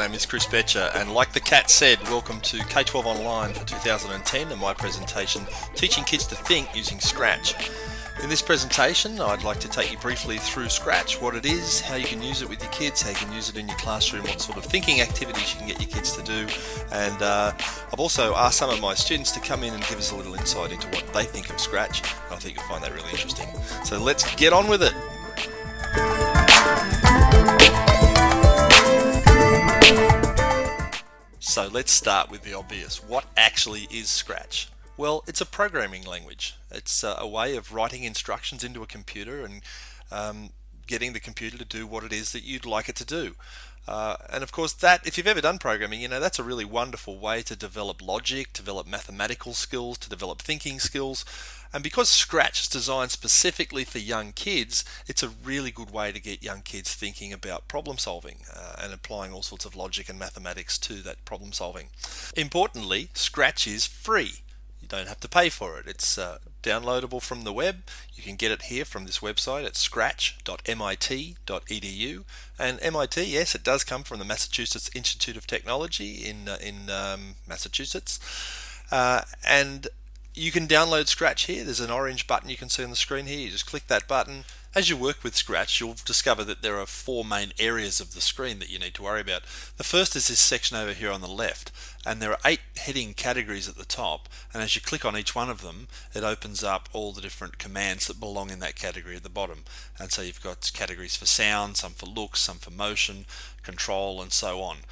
name is Chris Betcher, and like the cat said, welcome to K-12 Online for 2010 and my presentation, Teaching Kids to Think Using Scratch. In this presentation, I'd like to take you briefly through Scratch, what it is, how you can use it with your kids, how you can use it in your classroom, what sort of thinking activities you can get your kids to do, and I've also asked some of my students to come in and give us a little insight into what they think of Scratch, and I think you'll find that really interesting. So let's get on with it! So let's start with the obvious. What actually is Scratch? Well, it's a programming language. It's a way of writing instructions into a computer and getting the computer to do what it is that you'd like it to do. And of course, that, if you've ever done programming, you know that's a really wonderful way to develop logic, develop mathematical skills, to develop thinking skills. And because Scratch is designed specifically for young kids, it's a really good way to get young kids thinking about problem solving and applying all sorts of logic and mathematics to that problem solving. Importantly, Scratch is free. You don't have to pay for it. It's downloadable from the web. You can get it here from this website at scratch.mit.edu. And MIT, yes, it does come from the Massachusetts Institute of Technology in Massachusetts. And you can download Scratch here. There's an orange button you can see on the screen here. You just click that button. As you work with Scratch, you'll discover that there are four main areas of the screen that you need to worry about. The first is this section over here on the left, and there are 8 heading categories at the top, and as you click on each one of them, it opens up all the different commands that belong in that category at the bottom. And so you've got categories for sound, some for looks, some for motion, control, and so on.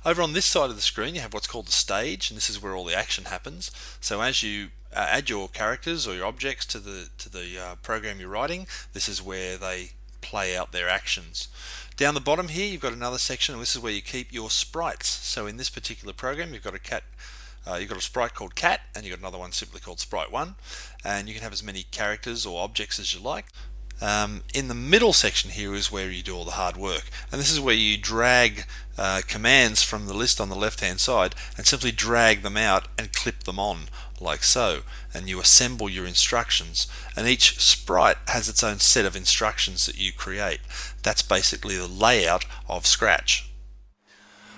Over on this side of the screen, you have what's called the stage, and this is where all the action happens. So as you add your characters or your objects to the program you're writing, this is where they play out their actions. Down the bottom here, you've got another section, and this is where you keep your sprites. So in this particular program, you've got a cat. You've got a sprite called cat, and you've got another one simply called sprite 1, and you can have as many characters or objects as you like. In the middle section here is where you do all the hard work, and this is where you drag commands from the list on the left hand side and simply drag them out and clip them on like so, and you assemble your instructions, and each sprite has its own set of instructions that you create. That's basically the layout of Scratch.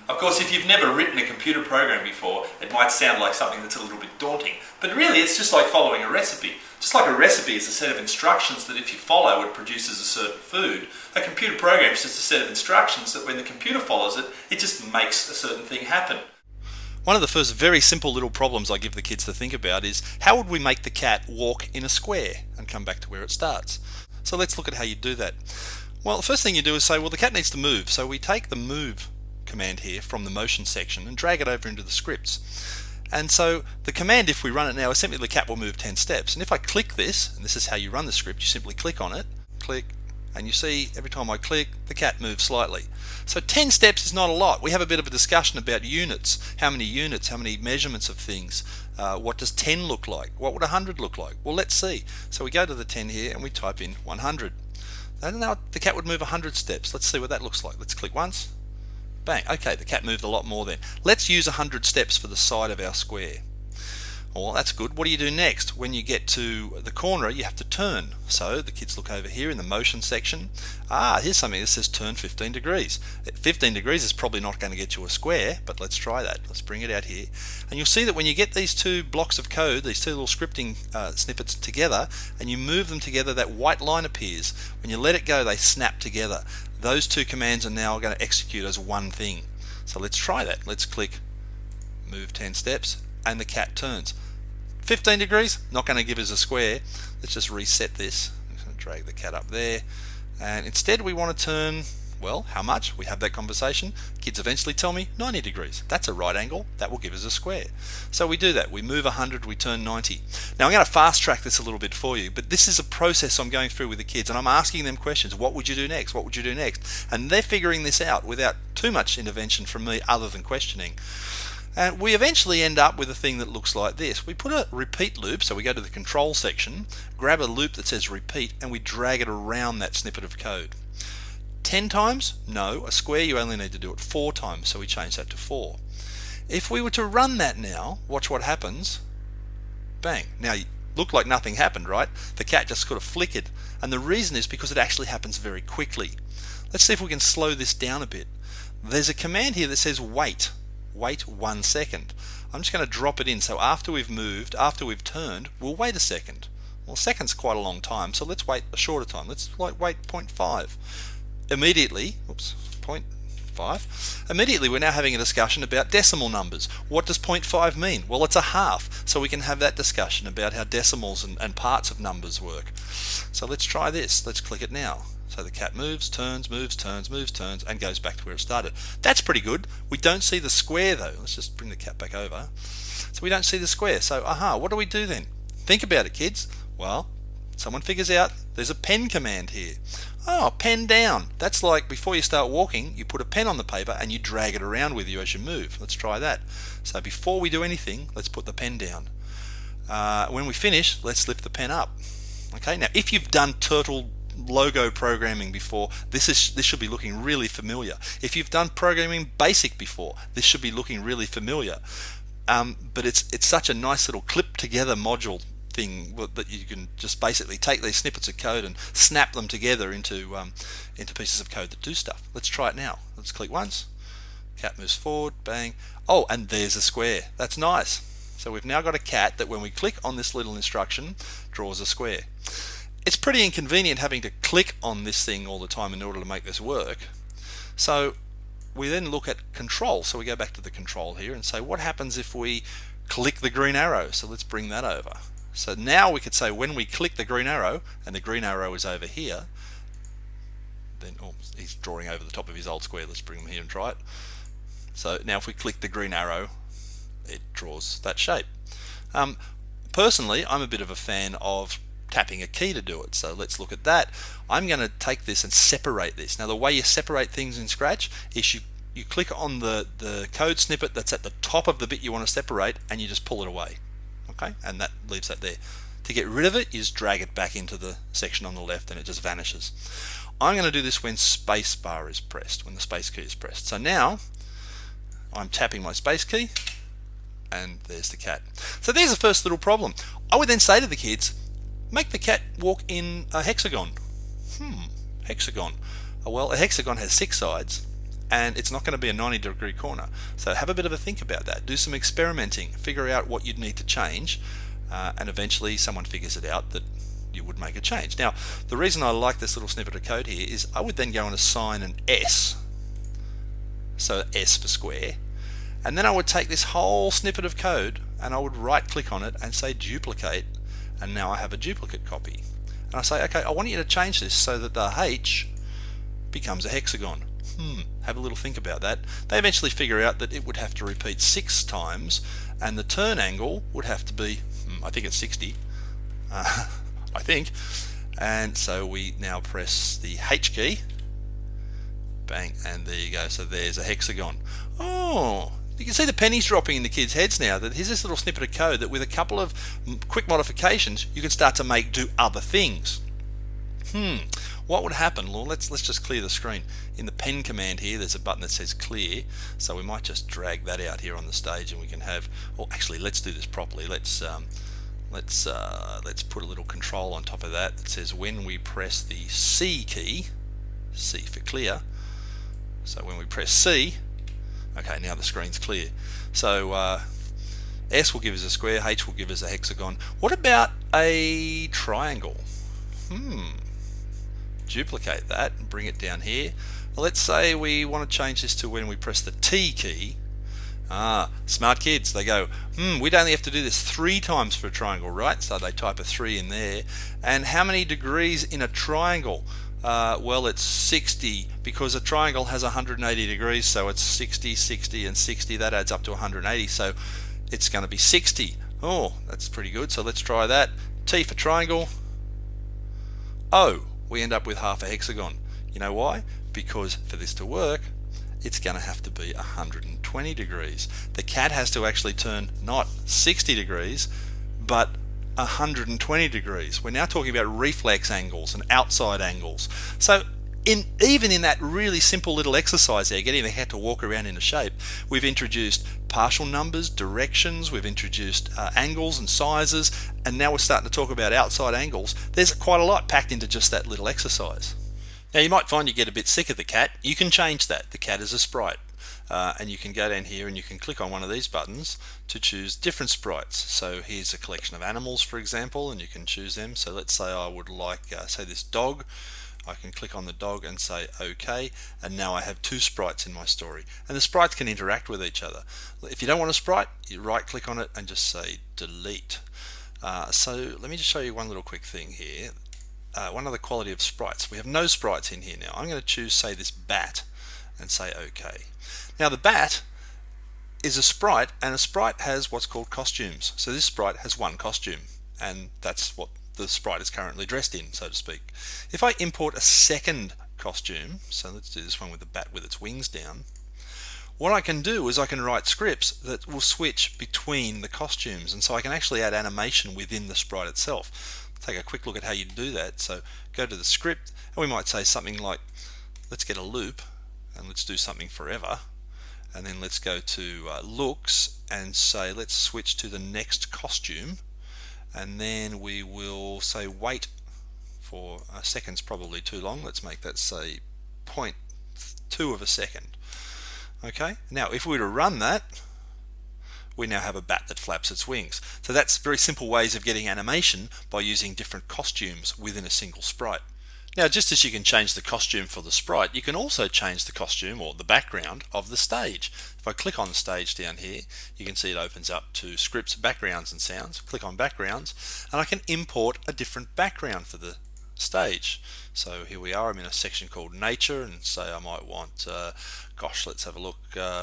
Of course, if you've never written a computer program before, it might sound like something that's a little bit daunting, but really it's just like following a recipe. Just like a recipe is a set of instructions that if you follow it produces a certain food, a computer program is just a set of instructions that when the computer follows it, it just makes a certain thing happen. One of the first very simple little problems I give the kids to think about is how would we make the cat walk in a square and come back to where it starts? So let's look at how you do that. Well, the first thing you do is say, well, the cat needs to move. So we take the move command here from the motion section and drag it over into the scripts. And so the command, if we run it now, is simply the cat will move 10 steps. And if I click this, and this is how you run the script, you simply click on it, click, and you see every time I click, the cat moves slightly. So 10 steps is not a lot. We have a bit of a discussion about units. How many units, how many measurements of things? What does 10 look like? What would 100 look like? Well, let's see. So we go to the 10 here and we type in 100. And now the cat would move 100 steps. Let's see what that looks like. Let's click once. Bang. Okay, the cat moved a lot more then. Let's use 100 steps for the side of our square. Well, that's good. What do you do next? When you get to the corner, you have to turn. So the kids look over here in the motion section. Here's something that says turn 15 degrees. 15 degrees is probably not going to get you a square, but let's try that. Let's bring it out here. And you'll see that when you get these two blocks of code, these two little scripting snippets together, and you move them together, that white line appears. When you let it go, they snap together. Those two commands are now going to execute as one thing. So let's try that. Let's click move 10 steps, and the cat turns. 15 degrees, not going to give us a square. Let's just reset this. I'm just going to drag the cat up there, and instead we want to turn, well, how much? We have that conversation. Kids eventually tell me 90 degrees. That's a right angle. That will give us a square. So we do that. We move 100, we turn 90. Now I'm going to fast track this a little bit for you, but this is a process I'm going through with the kids, and I'm asking them questions. What would you do next? What would you do next? And they're figuring this out without too much intervention from me other than questioning. And we eventually end up with a thing that looks like this. We put a repeat loop, so we go to the control section, grab a loop that says repeat, and we drag it around that snippet of code. 10 times? No, a square you only need to do it 4 times, so we change that to 4. If we were to run that now, watch what happens. Bang. Now, looked like nothing happened, right? The cat just sort of flickered, and the reason is because it actually happens very quickly. Let's see if we can slow this down a bit. there's a command here that says wait 1 second. I'm just going to drop it in, so after we've moved, after we've turned, we'll wait a second. Well, a second's quite a long time, so let's wait a shorter time. Let's wait 0.5. Immediately, oops, 0.5. Immediately we're now having a discussion about decimal numbers. What does 0.5 mean? Well, it's a half, so we can have that discussion about how decimals and parts of numbers work. So let's try this. Let's click it now. So the cat moves, turns, moves, turns, moves, turns, and goes back to where it started. That's pretty good. We don't see the square though. Let's just bring the cat back over. So we don't see the square. So, what do we do then? Think about it, kids. Well, someone figures out there's a pen command here. Oh, pen down. That's like before you start walking, you put a pen on the paper and you drag it around with you as you move. Let's try that. So before we do anything, let's put the pen down. When we finish, let's lift the pen up. Okay, now if you've done turtle logo programming before, this should be looking really familiar. If you've done programming basic before, this should be looking really familiar. But it's such a nice little clip together module thing that you can just basically take these snippets of code and snap them together into pieces of code that do stuff. Let's try it now. Let's click once. Cat moves forward, bang. Oh, and there's a square. That's nice. So we've now got a cat that when we click on this little instruction, draws a square. It's pretty inconvenient having to click on this thing all the time in order to make this work. So we then look at control. So we go back to the control here and say, what happens if we click the green arrow? So let's bring that over. So now we could say when we click the green arrow, and the green arrow is over here, then he's drawing over the top of his old square. Let's bring him here and try it. So now if we click the green arrow, it draws that shape. Personally, I'm a bit of a fan of tapping a key to do it. So let's look at that. I'm going to take this and separate this. Now the way you separate things in Scratch is you click on the code snippet that's at the top of the bit you want to separate and you just pull it away. Okay, and that leaves that there. To get rid of it is drag it back into the section on the left and it just vanishes. I'm going to do this when space bar is pressed, when the space key is pressed. So now I'm tapping my space key and there's the cat. So there's the first little problem. I would then say to the kids, make the cat walk in a hexagon. Hexagon. Well, a hexagon has 6 sides and it's not going to be a 90-degree corner. So have a bit of a think about that. Do some experimenting. Figure out what you'd need to change and eventually someone figures it out that you would make a change. Now, the reason I like this little snippet of code here is I would then go and assign an S. So S for square. And then I would take this whole snippet of code and I would right click on it and say duplicate, and now I have a duplicate copy. And I say, okay, I want you to change this so that the H becomes a hexagon. Have a little think about that. They eventually figure out that it would have to repeat 6 times and the turn angle would have to be, I think it's 60, I think. And so we now press the H key, bang, and there you go. So there's a hexagon. Oh, you can see the pennies dropping in the kids' heads now. That here's this little snippet of code that with a couple of quick modifications you can start to do other things. What would happen? Well, let's just clear the screen. In the pen command here, there's a button that says clear. So we might just drag that out here on the stage, and we can have. Well, actually, let's do this properly. Let's put a little control on top of that that says when we press the C key, C for clear. So when we press C, okay, now the screen's clear. So S will give us a square, H will give us a hexagon. What about a triangle? Duplicate that and bring it down here. Well, let's say we want to change this to when we press the T key. Smart kids, they go, we'd only have to do this 3 times for a triangle, right? So they type a 3 in there. And how many degrees in a triangle? Well, it's 60 because a triangle has 180 degrees, so it's 60, 60, and 60. That adds up to 180, so it's going to be 60. Oh, that's pretty good. So let's try that. T for triangle. Oh, we end up with half a hexagon. You know why? Because for this to work, it's going to have to be 120 degrees. The cat has to actually turn not 60 degrees, but 120 degrees. We're now talking about reflex angles and outside angles. So even in that really simple little exercise there, getting the cat to walk around in a shape, we've introduced partial numbers, directions, we've introduced angles and sizes, and now we're starting to talk about outside angles. There's quite a lot packed into just that little exercise. Now you might find you get a bit sick of the cat. You can change that. The cat is a sprite. And you can go down here and you can click on one of these buttons to choose different sprites. So here's a collection of animals, for example, and you can choose them. So let's say I would like, say this dog. I can click on the dog and say OK, and now I have two sprites in my story, and the sprites can interact with each other. If you don't want a sprite, you right click on it and just say delete. So let me just show you one little quick thing here. One other quality of sprites. We have no sprites in here now. I'm going to choose, say, this bat and say OK. Now the bat is a sprite, and a sprite has what's called costumes. So this sprite has one costume, and that's what the sprite is currently dressed in, so to speak. If I import a second costume, so let's do this one with the bat with its wings down, what I can do is I can write scripts that will switch between the costumes, and so I can actually add animation within the sprite itself. Let's take a quick look at how you do that. So go to the script, and we might say something like, let's get a loop, and let's do something forever. And then let's go to looks and say let's switch to the next costume, and then we will say wait for a second's probably too long. Let's make that say 0.2 of a second. Okay, now if we were to run that, we now have a bat that flaps its wings. So that's very simple ways of getting animation by using different costumes within a single sprite. Now, just as you can change the costume for the sprite, you can also change the costume or the background of the stage. If I click on the stage down here, you can see it opens up to scripts, backgrounds and sounds. Click on backgrounds, and I can import a different background for the stage. So here we are, I'm in a section called nature, and say I might want, gosh, let's have a look,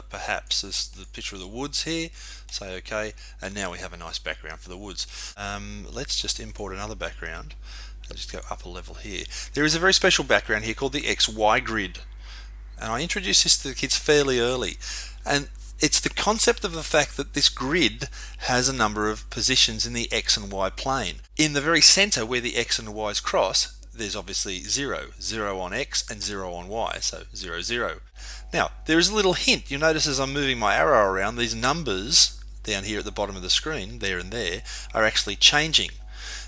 perhaps this the picture of the woods here. Say OK, and now we have a nice background for the woods. Let's just import another background. I'll just go up a level here. There is a very special background here called the XY grid, and I introduced this to the kids fairly early, and it's the concept of the fact that this grid has a number of positions in the X and Y plane. In the very center where the X and Y's cross, there's obviously 0 on X and 0 on Y, so 0 0. Now there is a little hint. You'll notice as I'm moving my arrow around, these numbers down here at the bottom of the screen, there and there, are actually changing.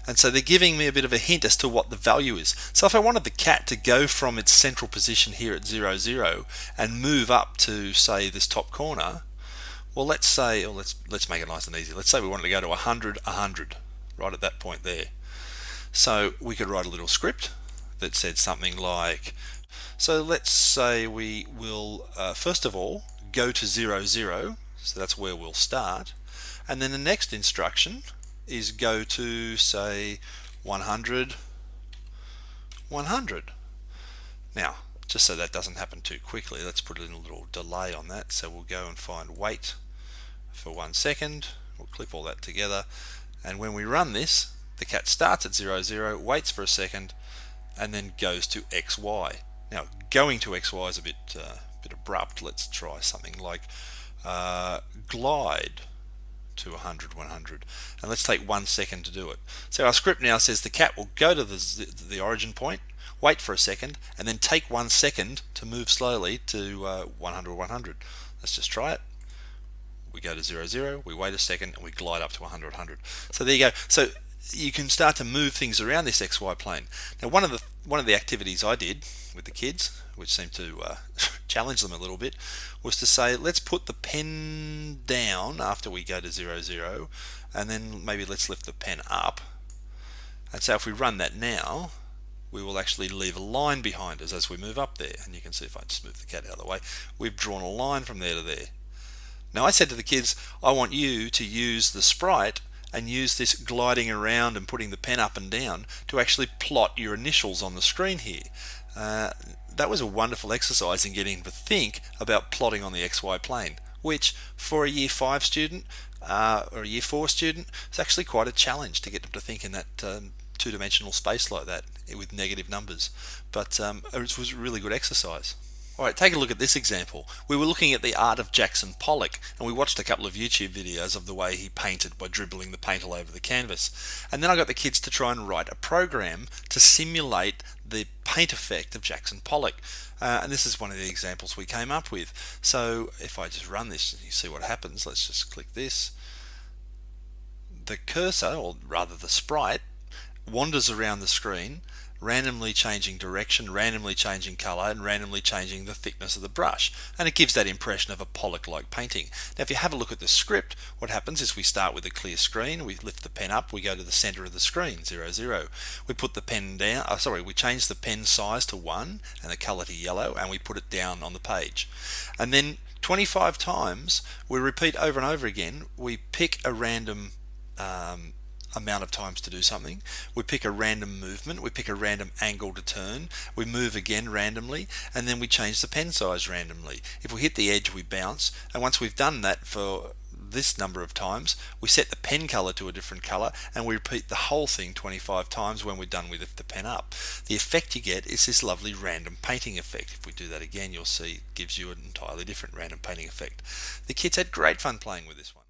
And so they're giving me a bit of a hint as to what the value is. So if I wanted the cat to go from its central position here at 0 0 and move up to, say, this top corner, well, let's say, or let's make it nice and easy. Let's say we wanted to go to 100 100 right at that point there. So we could write a little script that said something like, so let's say we will first of all go to 0 0, so that's where we'll start, and then the next instruction is go to, say, 100 100. Now, just so that doesn't happen too quickly, let's put in a little delay on that. So we'll go and find wait for 1 second. We'll clip all that together, and when we run this, the cat starts at 0 0, waits for a second, and then goes to XY. Now, going to XY is a bit abrupt. Let's try something like glide to 100 100, and let's take 1 second to do it. So our script now says the cat will go to the origin point, wait for a second, and then take 1 second to move slowly to 100 100. Let's just try it. We go to 0 0, we wait a second, and we glide up to 100 100. So there you go. So you can start to move things around this XY plane. Now one of the activities I did with the kids, which seemed to challenge them a little bit, was to say let's put the pen down after we go to 0 0, and then maybe let's lift the pen up. And so if we run that now, we will actually leave a line behind us as we move up there. And you can see if I just move the cat out of the way, we've drawn a line from there to there. Now I said to the kids, I want you to use the sprite and use this gliding around and putting the pen up and down to actually plot your initials on the screen here. That was a wonderful exercise in getting to think about plotting on the XY plane, which for a year 5 student or a year 4 student is actually quite a challenge to get them to think in that two-dimensional space like that with negative numbers. But it was a really good exercise. Alright, take a look at this example. We were looking at the art of Jackson Pollock, and we watched a couple of YouTube videos of the way he painted by dribbling the paint all over the canvas. And then I got the kids to try and write a program to simulate the paint effect of Jackson Pollock. And this is one of the examples we came up with. So if I just run this, you see what happens. Let's just click this. The cursor, or rather the sprite, wanders around the screen, randomly changing direction, randomly changing colour, and randomly changing the thickness of the brush. And it gives that impression of a Pollock-like painting. Now if you have a look at the script, what happens is we start with a clear screen, we lift the pen up, we go to the centre of the screen, 0, 0. We put the pen down, we change the pen size to 1 and the colour to yellow, and we put it down on the page. And then 25 times we repeat over and over again. We pick a random amount of times to do something, we pick a random movement, we pick a random angle to turn, we move again randomly, and then we change the pen size randomly. If we hit the edge, we bounce, and once we've done that for this number of times, we set the pen color to a different color, and we repeat the whole thing 25 times. When we're done, we lift the pen up. The effect you get is this lovely random painting effect. If we do that again, you'll see it gives you an entirely different random painting effect. The kids had great fun playing with this one.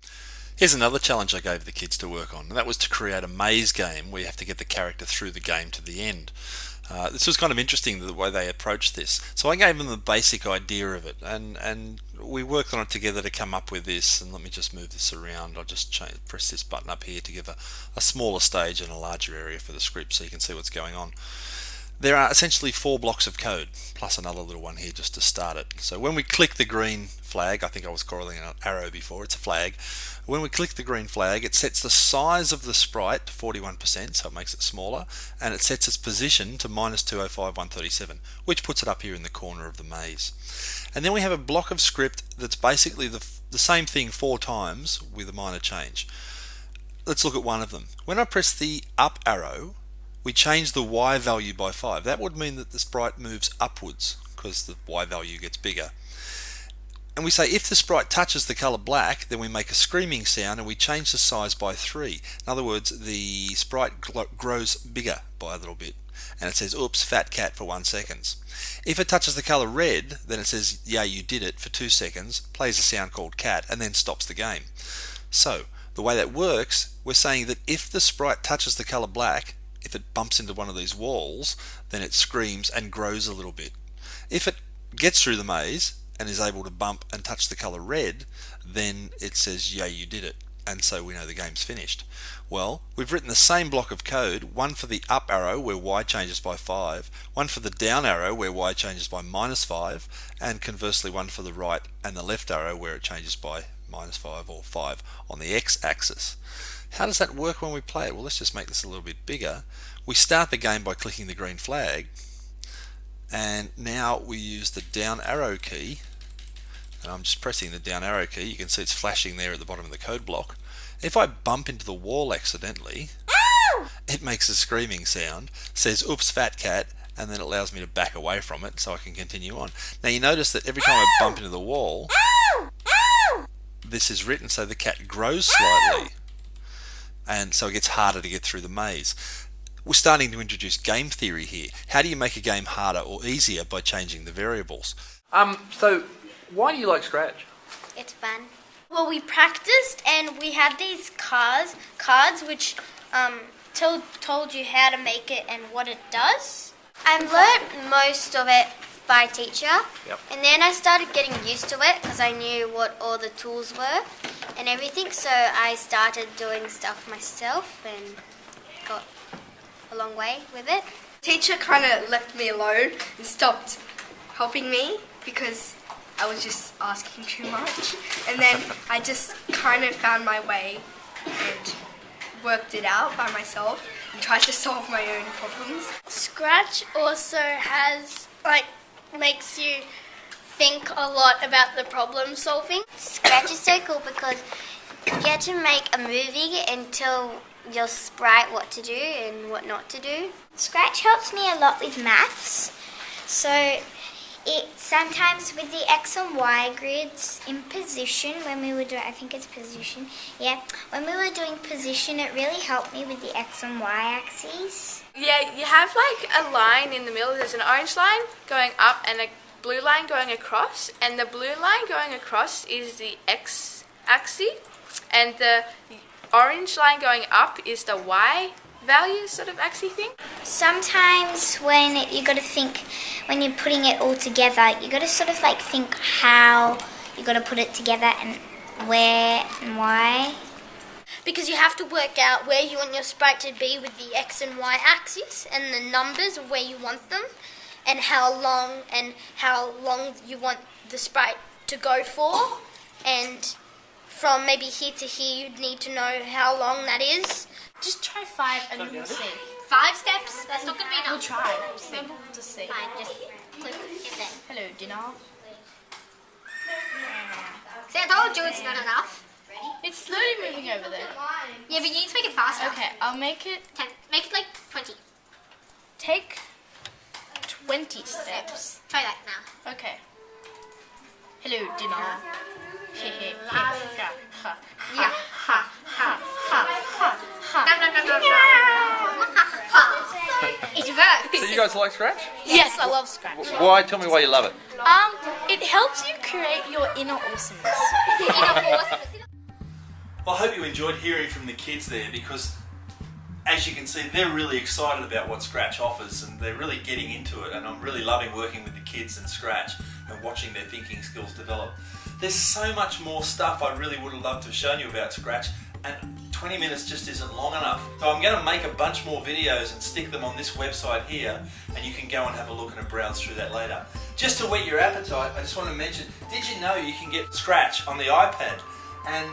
Here's another challenge I gave the kids to work on, and that was to create a maze game where you have to get the character through the game to the end. This was kind of interesting, the way they approached this. So I gave them the basic idea of it, and we worked on it together to come up with this. And let me just move this around. I'll just press this button up here to give a smaller stage and a larger area for the script so you can see what's going on. There are essentially 4 blocks of code, plus another little one here just to start it. So when we click the green flag, I think I was calling it an arrow before, it's a flag. When we click the green flag, it sets the size of the sprite to 41%, so it makes it smaller, and it sets its position to -205, 137, which puts it up here in the corner of the maze. And then we have a block of script that's basically the same thing 4 times with a minor change. Let's look at one of them. When I press the up arrow, we change the Y value by 5. That would mean that the sprite moves upwards because the Y value gets bigger. And we say if the sprite touches the colour black, then we make a screaming sound and we change the size by 3. In other words, the sprite grows bigger by a little bit. And it says, oops, fat cat for 1 second. If it touches the colour red, then it says, yeah, you did it for 2 seconds, plays a sound called cat, and then stops the game. So, the way that works, we're saying that if the sprite touches the colour black, if it bumps into one of these walls, then it screams and grows a little bit. If it gets through the maze and is able to bump and touch the colour red, then it says, yeah, you did it. And so we know the game's finished. Well, we've written the same block of code, one for the up arrow where Y changes by 5, one for the down arrow where Y changes by -5, and conversely one for the right and the left arrow where it changes by -5 or 5 on the x-axis. How does that work when we play it? Well, let's just make this a little bit bigger. We start the game by clicking the green flag, and now we use the down arrow key, and I'm just pressing the down arrow key. You can see it's flashing there at the bottom of the code block. If I bump into the wall accidentally, it makes a screaming sound, says oops fat cat, and then it allows me to back away from it so I can continue on. Now you notice that every time I bump into the wall, this is written so the cat grows slightly, and so it gets harder to get through the maze. We're starting to introduce game theory here. How do you make a game harder or easier by changing the variables? So why do you like Scratch? It's fun. Well, we practiced and we had these cards which told you how to make it and what it does. I learnt most of it by a teacher. Yep. And then I started getting used to it because I knew what all the tools were and everything, so I started doing stuff myself and got a long way with it. Teacher kind of left me alone and stopped helping me because I was just asking too much. And then I just kind of found my way and worked it out by myself and tried to solve my own problems. Scratch also makes you think a lot about the problem solving. Scratch is so cool because you get to make a movie and tell your sprite what to do and what not to do. Scratch helps me a lot with maths. So it sometimes with the X and Y grids in position, when we were doing, I think it's position, yeah. When we were doing position, it really helped me with the X and Y axes. Yeah, you have like a line in the middle. There's an orange line going up and a blue line going across. And the blue line going across is the X axis. And the orange line going up is the Y value sort of axis thing. Sometimes when you got to think, when you're putting it all together, you got to sort of like think how you got to put it together and where and why. because you have to work out where you want your sprite to be with the X and Y axis and the numbers of where you want them and how long you want the sprite to go for. And from maybe here to here, you'd need to know how long that is. Just try 5 and then we'll see. 5 steps? That's not going to be enough. We'll try. Then we'll just see. Fine, just click it there. Hello, dinner. See, I told you it's not enough. It's slowly moving over there. Yeah, but you need to make it faster. Okay, I'll make it. 10. Make it like 20. Take 20 steps. Try that now. Okay. Hello, dinner. He he ha ha ha Yeah. ha ha ha ha. It works. So you guys like Scratch? Yes, I love Scratch. Why? Tell me why you love it. It helps you create your inner awesomeness. Well, I hope you enjoyed hearing from the kids there, because as you can see, they're really excited about what Scratch offers and they're really getting into it, and I'm really loving working with the kids in Scratch and watching their thinking skills develop. There's so much more stuff I really would have loved to have shown you about Scratch, and 20 minutes just isn't long enough. So I'm going to make a bunch more videos and stick them on this website here, and you can go and have a look and browse through that later. Just to whet your appetite, I just want to mention, did you know you can get Scratch on the iPad, and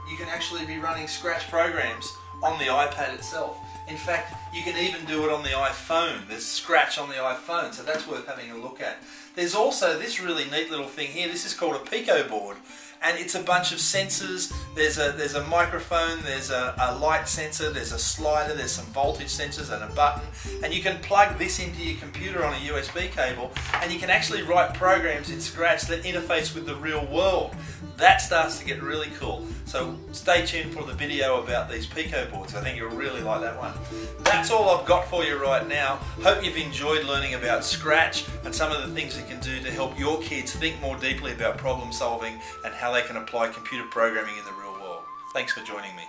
you can actually be running Scratch programs on the iPad itself. In fact, you can even do it on the iPhone. There's Scratch on the iPhone, so that's worth having a look at. There's also this really neat little thing here. This is called a Pico board, and it's a bunch of sensors. There's a microphone, there's a light sensor, there's a slider, there's some voltage sensors and a button, and you can plug this into your computer on a USB cable, and you can actually write programs in Scratch that interface with the real world. That starts to get really cool. So stay tuned for the video about these Pico boards. I think you'll really like that one. That's all I've got for you right now. Hope you've enjoyed learning about Scratch and some of the things it can do to help your kids think more deeply about problem solving and how they can apply computer programming in the real world. Thanks for joining me.